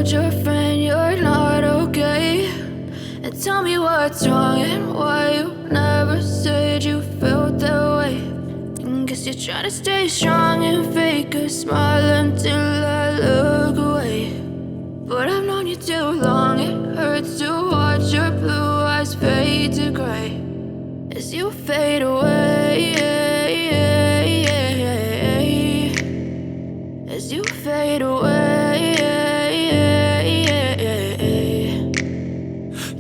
told your friend you're not okay? And tell me what's wrong and why you never said you felt that way. And guess you're trying to stay strong and fake a smile until I look away. But I've known you too long, it hurts to watch your blue eyes fade to gray as you fade away, as you fade away.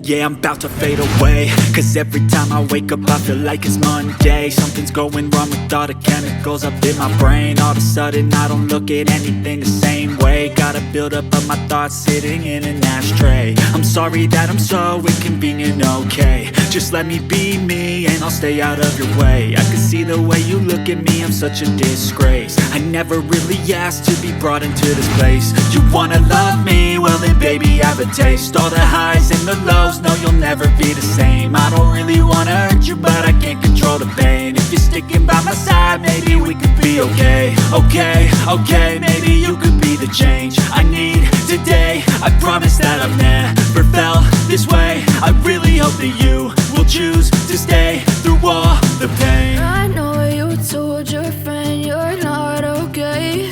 Yeah, I'm about to fade away, cause every time I wake up I feel like it's Monday. Something's going wrong with all the chemicals up in my brain. All of a sudden I don't look at anything the same way. Gotta build up of my thoughts sitting in an ashtray. I'm sorry that I'm so inconvenient, okay? Just let me be me and I'll stay out of your way. I can see the way you look at me, I'm such a disgrace. I never really asked to be brought into this place. You wanna love me? Well then baby, have a taste. All the highs and the lows, no, you'll never be the same. I don't really wanna hurt you, but I can't control the pain. If you're sticking by my side, maybe we could be okay. Okay, maybe you could be the change I need today. I promise that I've never felt this way. I really hope that you will choose to stay through all the pain. I know you told your friend you're not okay.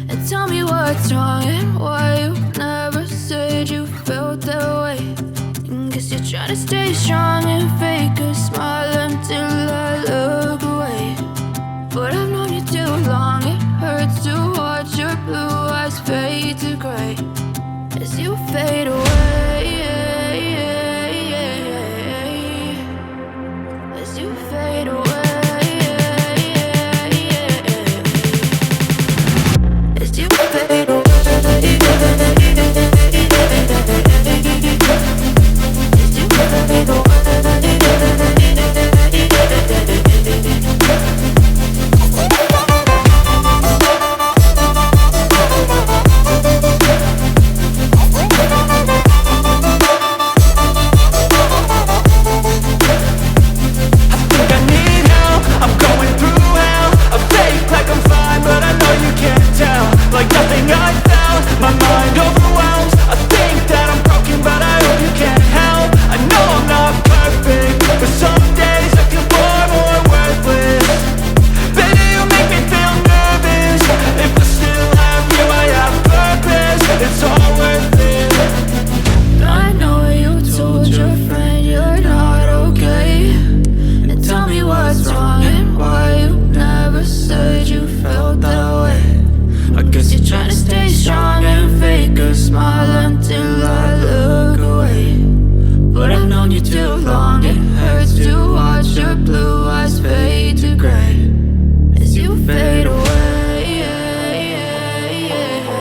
And tell me what's wrong and why you never said you felt that way. And guess you're trying to stay strong and fake a smile until I look away. But I've known you too long, it hurts to watch your blue eyes fade to gray as you fade away.